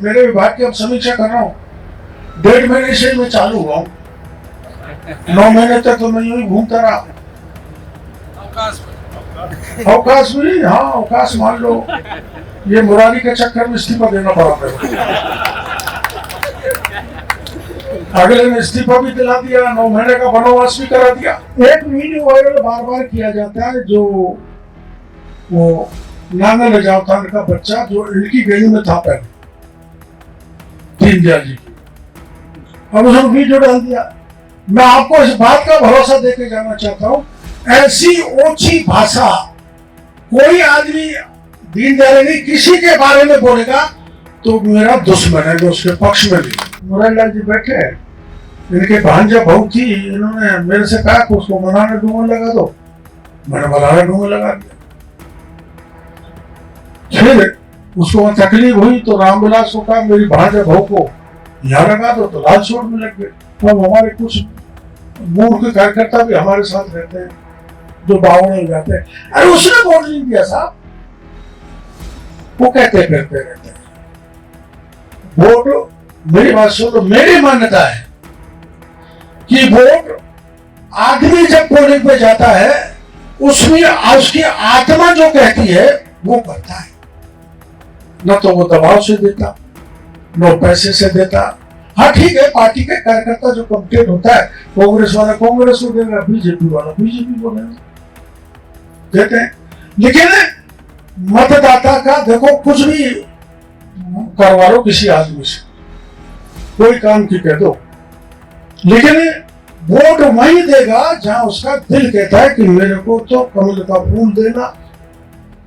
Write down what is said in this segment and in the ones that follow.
मेरे विभाग की अब समीक्षा कर रहा हूँ। 1.5 महीने से मैं चालू हुआ हूँ। 9 महीने तक तो मैं यूं ही घूमता रहा। अवकाश भी, हाँ अवकाश मान लो। ये मुरारी के चक्कर में इस्तीफा देना पड़ा मेरे को। अगले ने इस्तीफा भी दिला दिया, 9 महीने का वनवास भी करा दिया। एक वीडियो वायरल बार बार किया जाता है, जो वो नांगल रजावतान का बच्चा जो इनकी गैंग में था पहले, दीनदयाल जी की। अब उसने वीडियो डाल दिया। मैं आपको इस बात का भरोसा देके जाना चाहता हूं, ऐसी ओछी भाषा कोई आदमी दीनदयाल नहीं किसी के बारे में बोलेगा तो मेरा दुश्मन है, जो उसके पक्ष में नहीं। मुरारीलाल जी बैठे हैं, इनके भांजा बहू थी, इन्होंने मेरे से कहा कि उसको मनाने डूंगर लगा दो। मैंने मनाने डूंगर लगा दिया। फिर उसको वहां तकलीफ हुई तो रामविलास को कहा मेरी भांजा बहू को यहाँ लगा दो, तो लाल चोट में लग गए। अब हमारे कुछ मूर्ख कार्यकर्ता भी हमारे साथ रहते हैं जो बावड़े हो जाते हैं, अरे उसने वोट नहीं दिया साहब, वो कहते फिरते रहते हैं वोट। मेरी बात सुनो, मेरी मान्यता है कि वोट आदमी जब पोलिंग पे जाता है उसमें उसकी आत्मा जो कहती है वो करता है। न तो वो दबाव से देता, न पैसे से देता। हाँ ठीक है, पार्टी के कार्यकर्ता जो कमिटेड होता है, कांग्रेस वाला कांग्रेस को देगा, बीजेपी वाला बीजेपी को देते हैं। लेकिन मतदाता का देखो, कुछ भी करवा लो किसी आदमी से, कोई काम की कह दो, लेकिन वोट वही देगा जहां उसका दिल कहता है कि मेरे को तो कमल का फूल देना,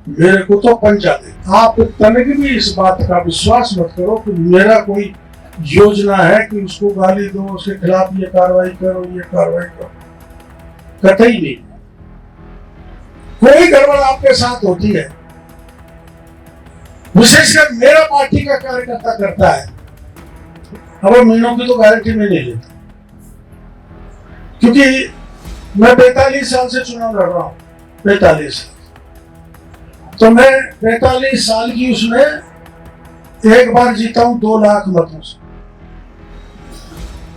मेरे को तो पंजा देना। आप तनिक भी इस बात का विश्वास मत करो कि मेरा कोई योजना है कि उसको गाली दो, उसके खिलाफ ये कार्रवाई करो, ये कार्रवाई करो, कतई नहीं। कोई गड़बड़ आपके साथ होती है, विशेषकर मेरा पार्टी का कार्यकर्ता करता है, अब मीनों की तो गारंटी में नहीं लेता, क्योंकि मैं 45 साल से चुनाव लड़ रहा हूं। 45 साल तो मैं 45 साल की उसमें एक बार जीता हूं 2 लाख मतों से,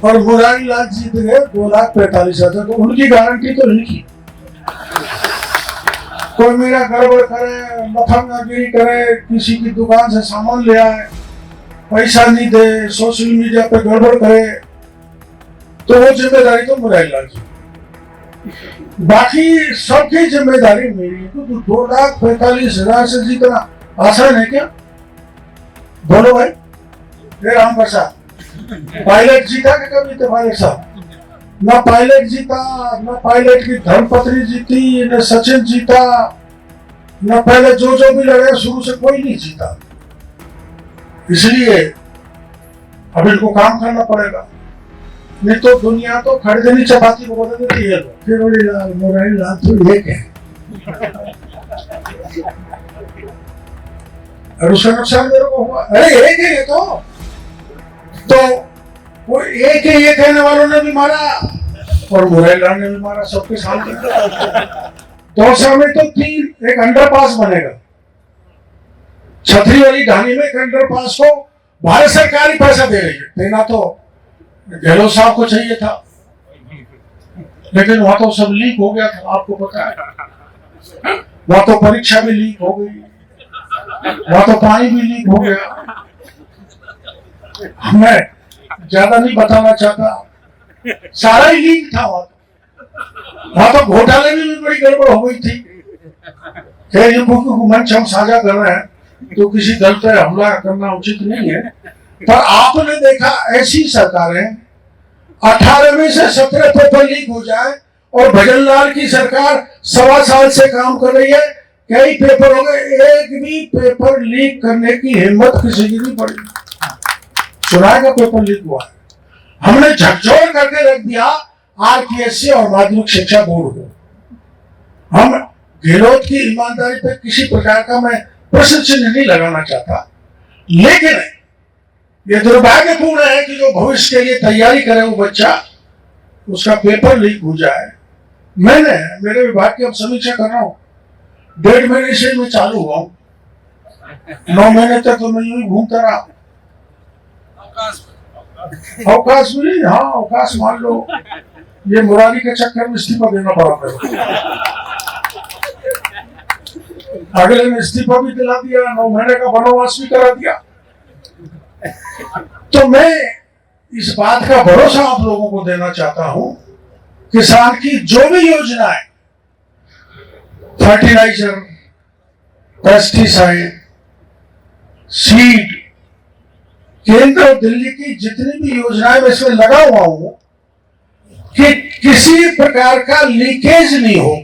और मुरारीलाल जीत गए 2,45,000। तो उनकी गारंटी तो नहीं की। कोई मेरा गड़बड़ करे, लफंगागिरी करे, किसी की दुकान से सामान ले आए, पैसा नहीं दे, सोशल मीडिया पे गड़बड़ करे, तो वो जिम्मेदारी तो मुरारीलाल जी। बाकी सबकी जिम्मेदारी मेरी है। तो 2,45,000 से जीतना आसान है क्या? बोलो भाई। राम प्रसाद पायलट जीता कि कभी? तो पायलट साहब ना पायलट जीता, ना पायलट की धर्मपत्नी जीती, न सचिन जीता, न पहले जो भी लड़े शुरू से कोई नहीं जीता। इसलिए अब इनको काम करना पड़ेगा, नहीं तो दुनिया तो खड़देनी चपाती को बदल देती है। फिर मुरारीलाल तो एक है और उसका नुकसान मेरे को हुआ। अरे एक है ये तो वो एक है, ये कहने वालों ने भी मारा और मुरारीलाल ने भी मारा, सबके सामने। 2 साल में तो 3 एक अंडरपास बनेगा। छतरी वाली ढानी में एक अंडरपास को भारत सरकार ही पैसा दे रही है, देना तो गहलोत साहब को चाहिए था, लेकिन वहां तो सब लीक हो गया था, आपको पता है। वहां तो परीक्षा भी लीक हो गई, वहां तो पानी भी लीक हो गया। मैं ज्यादा नहीं बताना चाहता, सारा ही लीक था। वहां तो घोटाले में भी बड़ी गड़बड़ हो गई थी। खैर, ये मंच हम साझा कर रहे हैं तो किसी दल पर हमला करना उचित नहीं है, पर आपने देखा ऐसी सरकारें 18 में से 17 पेपर लीक हो जाए, और भजनलाल की सरकार 1.25 साल से काम कर रही है, कई पेपर हो गए, एक भी पेपर लीक करने की हिम्मत किसी की नहीं पड़ी। सुनाए का पेपर लीक हुआ है, हमने झकझोर करके रख दिया आरपीएससी और माध्यमिक शिक्षा बोर्ड को। हम गहलोत की ईमानदारी पर किसी प्रकार का मैं प्रश्न चिन्ह नहीं लगाना चाहता, लेकिन ये दुर्भाग्यपूर्ण है कि जो भविष्य के लिए तैयारी करे वो बच्चा, उसका पेपर लीक हो जाए। मैंने मेरे विभाग की अब समीक्षा कर रहा हूँ। 1.5 महीने से मैं चालू हुआ हूँ। 9 महीने तक तो मैं यूं ही घूमता रहा। अवकाश मिली, हाँ अवकाश मान लो, ये मुरारी के चक्कर में इस्तीफा देना पड़ा मेरे को। अगले ने इस्तीफा भी दिला दिया, 9 महीने का वनवास भी करा दिया। तो मैं इस बात का भरोसा आप लोगों को देना चाहता हूं, किसान की जो भी योजना है, फर्टिलाइजर, पेस्टिसाइड, सीड, केंद्र और दिल्ली की जितनी भी योजनाएं मैं इसमें लगा हुआ हूं कि किसी प्रकार का लीकेज नहीं हो,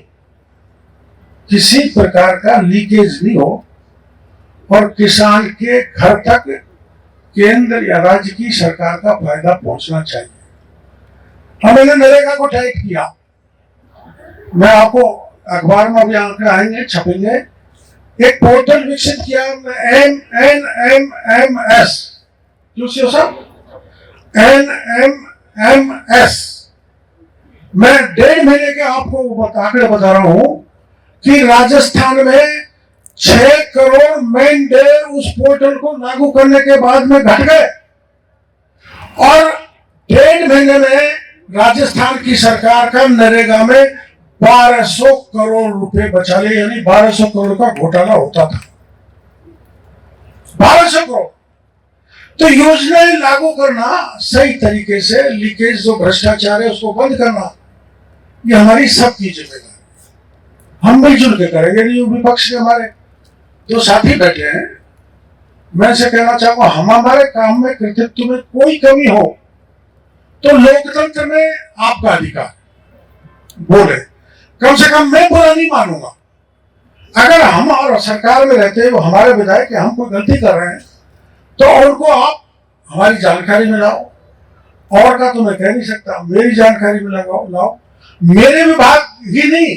किसी प्रकार का लीकेज नहीं हो और किसान के घर तक केंद्र या राज्य की सरकार का फायदा पहुंचना चाहिए। हमने नरेगा को टाइट किया, मैं आपको अखबार में भी आंकड़े आएंगे, छपेंगे। एक पोर्टल विकसित किया NNMMS, NNMMS। मैं 1.5 महीने के आपको आंकड़े बता रहा हूं कि राजस्थान में 6 करोड़ मैन डे उस पोर्टल को लागू करने के बाद में घट गए और 1.5 महीने में राजस्थान की सरकार का नरेगा में 1200 करोड़ रुपए बचा ले, यानी 1200 करोड़ का घोटाला होता था। 1200 करोड़। तो योजनाएं लागू करना सही तरीके से, लीकेज जो भ्रष्टाचार है उसको बंद करना, ये हमारी सबकी जिम्मेदारी, हम मिलजुल के करेंगे। नहीं विपक्ष के हमारे जो साथी बैठे हैं, मैं से कहना चाहूंगा, हम हमारे काम में कृतित्व में कोई कमी हो तो लोकतंत्र में आपका अधिकार बोले, कम से कम मैं बुरा नहीं मानूंगा। अगर हम और सरकार में रहते हैं, वो हमारे विधायक हम कोई गलती कर रहे हैं तो उनको आप हमारी जानकारी में लाओ, और का तो मैं कह नहीं सकता, मेरी जानकारी में लाओ। मेरे विभाग ही नहीं,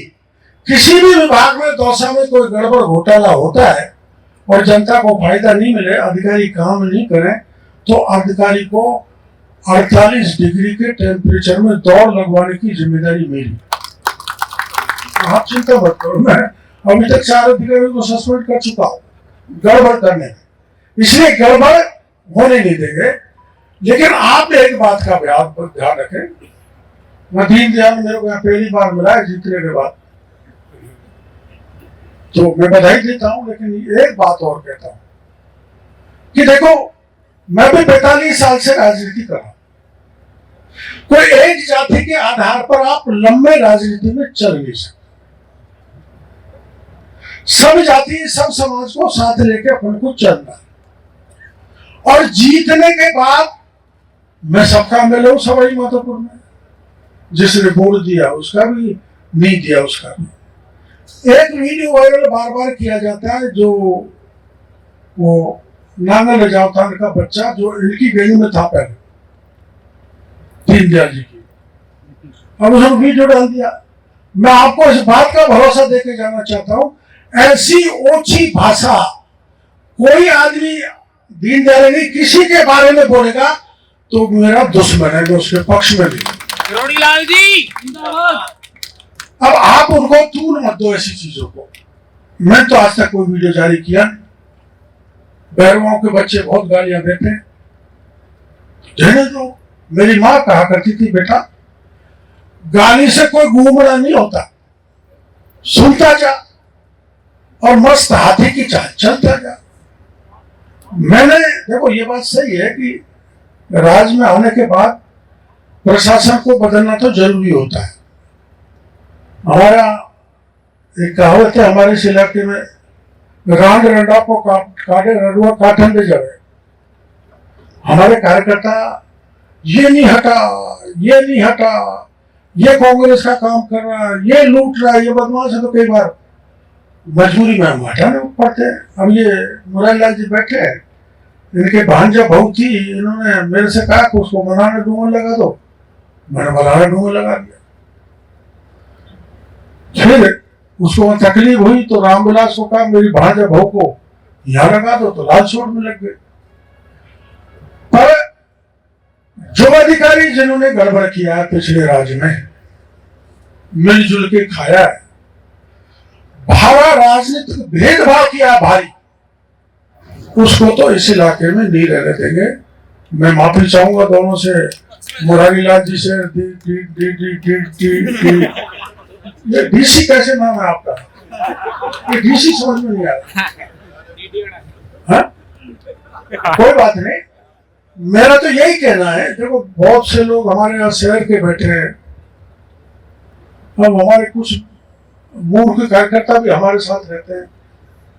किसी भी विभाग में दौसा में कोई गड़बड़ घोटाला होता है और जनता को फायदा नहीं मिले, अधिकारी काम नहीं करें, तो अधिकारी को 48 डिग्री के टेम्परेचर में दौड़ लगवाने की जिम्मेदारी मेरी। आप चिंता मत करो, मैं अभी तक 4 अधिकारियों को सस्पेंड कर चुका हूं गड़बड़ करने में, इसलिए गड़बड़ होने नहीं देंगे। लेकिन आप एक बात का ध्यान रखें, मैं दीनदयाल मेरे को पहली बार मिला है जीतने के बाद, तो मैं बधाई देता हूं, लेकिन एक बात और कहता हूं कि देखो, मैं भी 45 साल से राजनीति कर रहा हूं। कोई एक जाति के आधार पर आप लंबे राजनीति में चल नहीं सकते। सब जाति, सब समाज को साथ लेके अपन को चलना है, और जीतने के बाद मैं सबका मिला हूं सवाई माधोपुर में, जिसने वोट दिया उसका भी, नहीं दिया उसका भी। एक वीडियो वायरल बार बार किया जाता है, जो वो नाना लजावतान का बच्चा जो इनकी गली में था पहले, दीनदयाल जी की, अब उसने वीडियो डाल दिया। मैं आपको इस बात का भरोसा देके जाना चाहता हूं, ऐसी ओछी भाषा कोई आदमी दीनदयाल नहीं किसी के बारे में बोलेगा तो मेरा दुश्मन है, मैं उसके पक्ष में नहीं। लाल जी अब आप उनको तूल मत दो ऐसी चीजों को। मैं तो आज तक कोई वीडियो जारी किया, बैरवाओं के बच्चे बहुत गालियां देते हैं, रहने दो। मेरी माँ कहा करती थी, बेटा गाली से कोई गुमरा नहीं होता, सुनता जा और मस्त हाथी की चाल चलता जा। मैंने देखो, ये बात सही है कि राज में आने के बाद प्रशासन को बदलना तो जरूरी होता है। हमारा एक कहावत है हमारे इस इलाके में, रांड रंडा को काटे रडुआ काटन दे जावे। हमारे कार्यकर्ता ये नहीं हटा, ये नहीं हटा, ये कांग्रेस का काम कर रहा है, ये लूट रहा है, ये बदमाश है, तो कई बार मजबूरी में हम हटाने पड़ते हैं। अब ये मुरारी लाल जी बैठे हैं, इनके भांजा बहू थी, इन्होंने मेरे से कहा कि उसको बनाने डूंगर लगा दो, मैंने बनाने डूंगर लगा दिया। फिर उसको तकलीफ हुई तो रामविलास को कहा मेरी भांजा बहू को यहां लगा दो, तो लाल छोड़ में लग गए। पर जो अधिकारी जिन्होंने गड़बड़ किया है पिछले राज्य में, मिलजुल के खाया है, भारा राजनीतिक भेदभाव किया भारी, उसको तो इस इलाके में नहीं रहने देंगे। मैं माफी चाहूंगा दोनों से, मुरारी लाल जी से। ये डीसी कैसे नाम है आपका? ये डीसी समझ में नहीं आ रहा। हाँ? कोई बात नहीं, मेरा तो यही कहना है, देखो बहुत से लोग हमारे यहाँ शहर के बैठे हैं, अब हमारे कुछ मूर्ख कार्यकर्ता भी हमारे साथ रहते हैं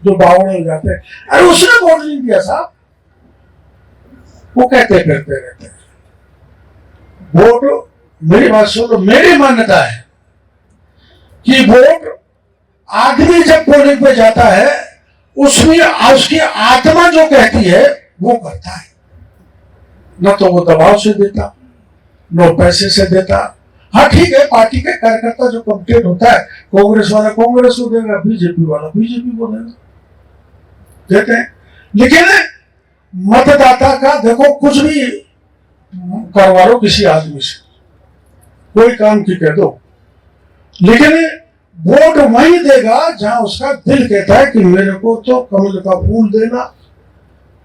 जो बावड़े हो जाते हैं, अरे उसने वोट नहीं दिया साहब, वो कहते फिरते रहते हैं। वोट, मेरी बात सुनो, मेरी मान्यता है कि वोट आदमी जब पोलिंग पे जाता है उसमें उसकी आत्मा जो कहती है वो करता है, न तो वो दबाव से देता, न पैसे से देता। हाँ ठीक है, पार्टी के कार्यकर्ता जो कमिटेड होता है, कांग्रेस वाला कांग्रेस को देगा, बीजेपी वाला बीजेपी को देगा, देते हैं। लेकिन मतदाता का देखो, कुछ भी करवा लो किसी आदमी से, कोई काम की कह दो, लेकिन वोट वही देगा जहां उसका दिल कहता है कि मेरे को तो कमल का फूल देना,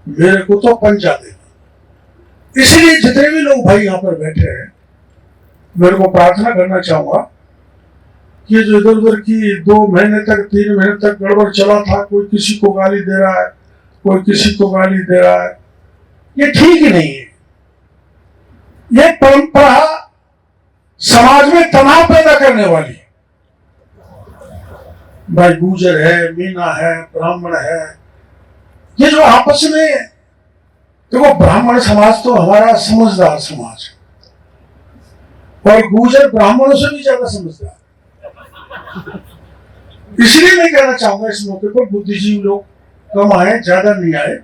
मेरे को तो पंजा देना। इसलिए जितने भी लोग भाई यहाँ पर बैठे हैं, मेरे को प्रार्थना करना चाहूंगा कि जो इधर उधर की 2 महीने तक 3 महीने तक गड़बड़ चला था, कोई किसी को गाली दे रहा है, कोई किसी को गाली दे रहा है, ये ठीक ही नहीं है। ये परंपरा समाज में तनाव पैदा करने वाली है। भाई गुर्जर है, मीना है, ब्राह्मण है, ये जो आपस में, देखो ब्राह्मण समाज तो हमारा समझदार समाज है, और गुर्जर ब्राह्मणों से भी ज्यादा समझदार। इसलिए मैं कहना चाहूंगा इस मौके पर, बुद्धिजीवी लोग कम आए, ज्यादा नहीं आए,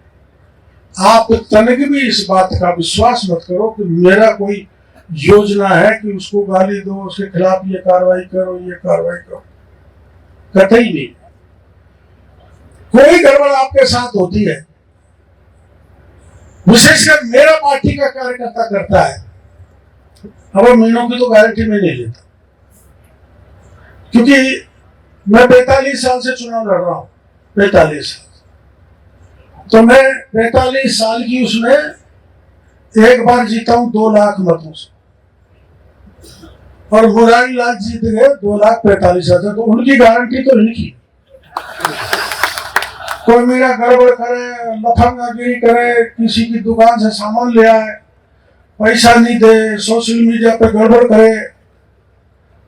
आप तनिक भी इस बात का विश्वास मत करो कि मेरा कोई योजना है कि उसको गाली दो, उसके खिलाफ ये कार्रवाई करो, ये कार्रवाई करो, कतई नहीं। कोई गड़बड़ आपके साथ होती है, विशेषकर मेरा पार्टी का कार्यकर्ता करता है, अब महीनों की तो गारंटी में नहीं लेता, क्योंकि मैं 45 साल से चुनाव लड़ रहा हूं, 45 साल। तो मैं 45 साल की उसमें एक बार जीता हूं 2 लाख मतों से, और मुरारी लाल जीत गए 2,45,000। तो उनकी गारंटी तो इनकी। कोई मेरा गड़बड़ करे, लफंगागिरी करे, किसी की दुकान से सामान ले आए, पैसा नहीं दे, सोशल मीडिया पे गड़बड़ करे,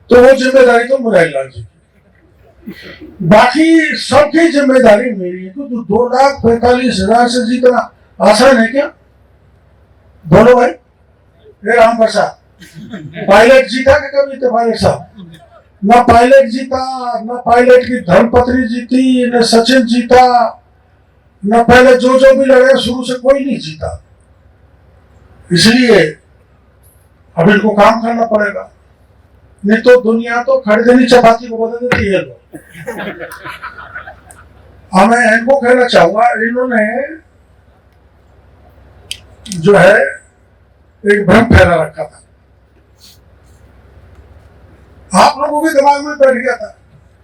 तो वो जिम्मेदारी तो मुरारी लाल जी, बाकी सबकी जिम्मेदारी मेरी है। तो 2,45,000 से जीतना आसान है क्या? बोलो भाई। राम प्रसाद पायलट जीता कि कभी? तो पायलट साहब ना पायलट जीता, ना पायलट की धर्मपत्नी जीती, न सचिन जीता, न पहले जो भी लड़े शुरू से कोई नहीं जीता। इसलिए अब इनको काम करना पड़ेगा, नहीं तो दुनिया तो खड़गनी चपाती को बदल देती है लोग। मैं इनको कहना चाहूंगा, इन्होंने जो है एक भ्रम फैला रखा था, आप लोगों के दिमाग में बैठ गया था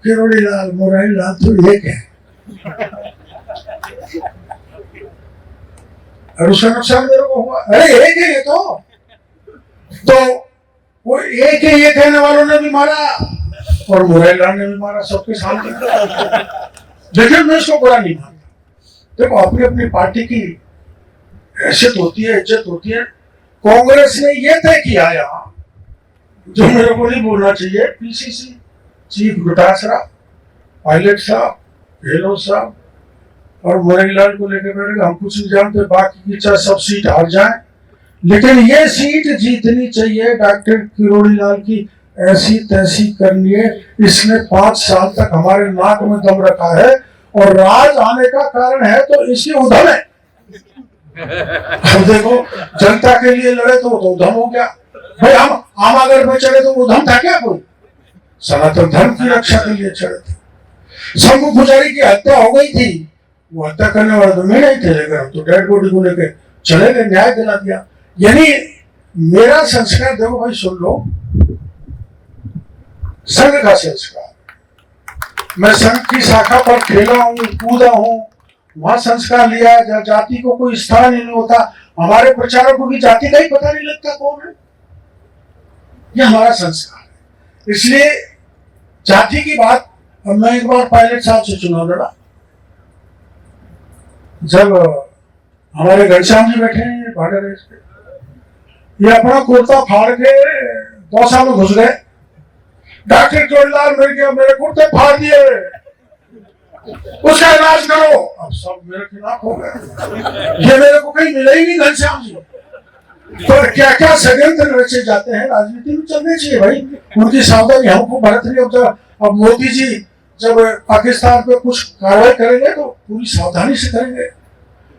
किरोड़ी लाल, मुरारी लाल तो एक है, और उसका नुकसान मेरे को हुआ। अरे एक है ये तो वो एक है, ये कहने वालों ने भी मारा और मुरारी लाल ने भी मारा, सबके सामने। लेकिन मैं इसको बुरा नहीं मानता। देखो अपनी अपनी पार्टी की हैसियत होती है, इज्जत होती है। कांग्रेस ने ये तय किया यहाँ, जो मेरे को नहीं बोलना चाहिए, पीसीसी चीफ गुटासरा, पायलट साहब, गहलोत साहब और मुरारी लाल को लेकर बैठे, हम कुछ नहीं जानते, बाकी की चाहे सब सीट हार जाए, लेकिन ये सीट जीतनी चाहिए। डॉक्टर किरोड़ी लाल की ऐसी तैसी करनी है। इसने 5 साल तक हमारे नाक में दम रखा है, और राज आने का कारण है तो इसकी उधम है। अब देखो जनता के लिए लड़े तो उधम हो गया भाई। हम अगर में चढ़े तो उधम था क्या? कोई सनातन धर्म की रक्षा के लिए चढ़े थे। शंभू पुजारी की हत्या हो गई थी, वो हत्या करने वाले तो मैं नहीं थे, लेकर हम तो डेड बॉडी को लेकर चले गए, न्याय दिला दिया। यानी मेरा संस्कार, देखो भाई सुन लो, संघ का संस्कार, मैं संघ की शाखा पर खेला हूं, कूदा हूं, वहां संस्कार लिया है, जहाँ जाति को कोई स्थान ही नहीं होता, हमारे प्रचारकों की जाति का ही पता नहीं लगता कौन है। यह हमारा संस्कार है। इसलिए जाति की बात, अब मैं एक बार पायलट साहब से चुनाव लड़ा, जब हमारे घनश्याम जी बैठे हैं भाड़ा रेस पे, ये अपना कुर्ता फाड़ के दौसा में घुस गए। डॉक्टर चोरीलाल मिल गया, मेरे कुर्ते फाड़ दिए, उसका इलाज करो। अब सब मेरे खिलाफ हो गए, ये मेरे को कहीं मिले ही नहीं घनश्याम जी। तो क्या क्या षड्यंत्र रचे जाते हैं, राजनीति में चलने चाहिए भाई, उनकी सावधानी हमको बरत रही है। अब मोदी जी जब पाकिस्तान पे कुछ कार्रवाई करेंगे तो पूरी सावधानी से करेंगे।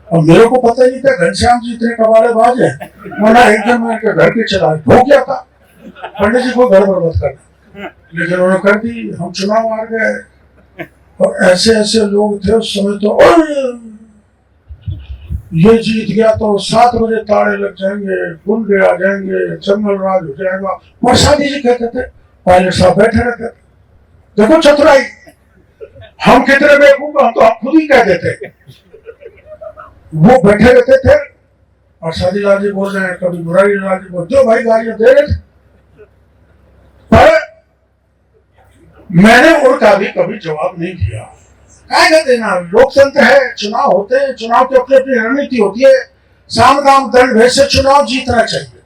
और मेरे को पता ही नहीं था घनश्याम जी इतने कबाड़ेबाज है, वरना एकदम मैं घर के चला हो गया था, पंडित जी को गड़बड़ मत करना, लेकिन उन्होंने कर दी। हम चुनाव हार गए और ऐसे ऐसे लोग थे उस समय, तो ये जीत गया तो 7 बजे ताड़े लग जाएंगे, गुंडे आ जाएंगे, जंगल राज हो जाएगा। प्रसादी जी कहते थे, पायलट साहब बैठे रहते थे, देखो चतुराई, हम कितने बेवकूफ, हम तो खुद ही कह देते। वो बैठे रहते थे और शादी लाल जी बोल रहे हैं, कभी मुरारी लाल जी बोलते, भाई गालियां दे रहे थे, पर मैंने उनका भी कभी जवाब नहीं दिया। क्या कहते ना, लोकतंत्र है, चुनाव होते हैं, चुनाव की अपनी अपनी रणनीति होती है, साम दाम दंड भेद से चुनाव जीतना चाहिए।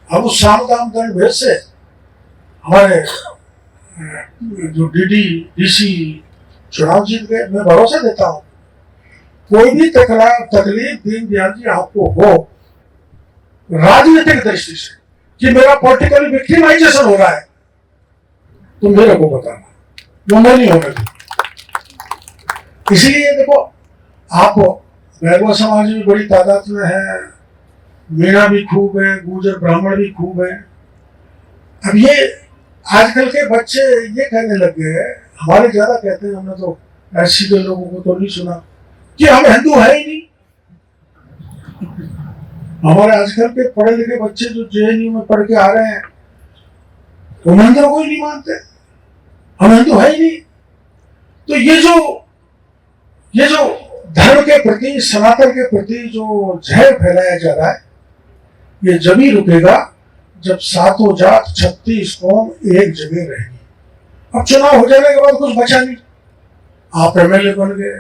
अब उस साम दाम दंड भेद से हमारे जो डीसी चुनाव जीत गए। मैं भरोसा देता हूं, कोई भी तकलीफ दीनदयाल जी आपको हो राजनीतिक दृष्टि से कि मेरा पॉलिटिकल विक्टिमाइजेशन हो रहा है, तो मेरे को बताना, वो मैं नहीं होने दूंगा। इसलिए देखो, आप वैभव समाज भी बड़ी तादाद में है, मीणा भी खूब है, गुर्जर ब्राह्मण भी खूब है। अब ये आजकल के बच्चे ये कहने लग गए हैं, हमारे ज्यादा कहते हैं, हमने तो ऐसी के लोगों को तो नहीं सुना कि हम हिंदू है ही नहीं। हमारे आजकल के पढ़े लिखे बच्चे जो जेएनयू में पढ़ के आ रहे हैं, वो मंदिरों को ही नहीं मानते, हम हिंदू है ही नहीं। तो ये जो धर्म के प्रति, सनातन के प्रति जो जहर फैलाया जा रहा है, ये जब ही रुकेगा जब सातों जात 36 कौम एक जगह रहेगी। अब चुनाव हो जाने के बाद कुछ बचा नहीं, आप एमएलए बन गए,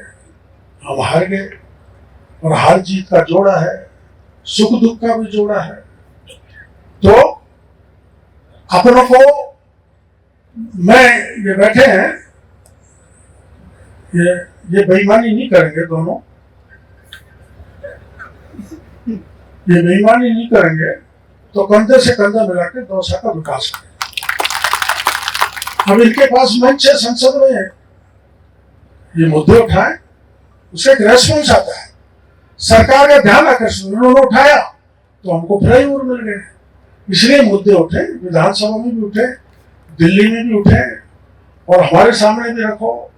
हम हार गए, और हार जीत का जोड़ा है, सुख दुख का भी जोड़ा है। तो अपनों को, मैं ये बैठे हैं, ये बेईमानी नहीं करेंगे दोनों, ये बेईमानी नहीं करेंगे तो कंधे से कंधा मिला के दौसा का विकास करेंगे। अब इनके पास मंच है, संसद में ये मुद्दे उठाए, उसका एक रेस्पॉन्स आता है, सरकार का ध्यान आकर्षण, उन्होंने उठाया तो हमको फ्लाईओवर मिल गए। इसलिए मुद्दे उठे, विधानसभा में भी उठे, दिल्ली में भी उठे, और हमारे सामने भी रखो।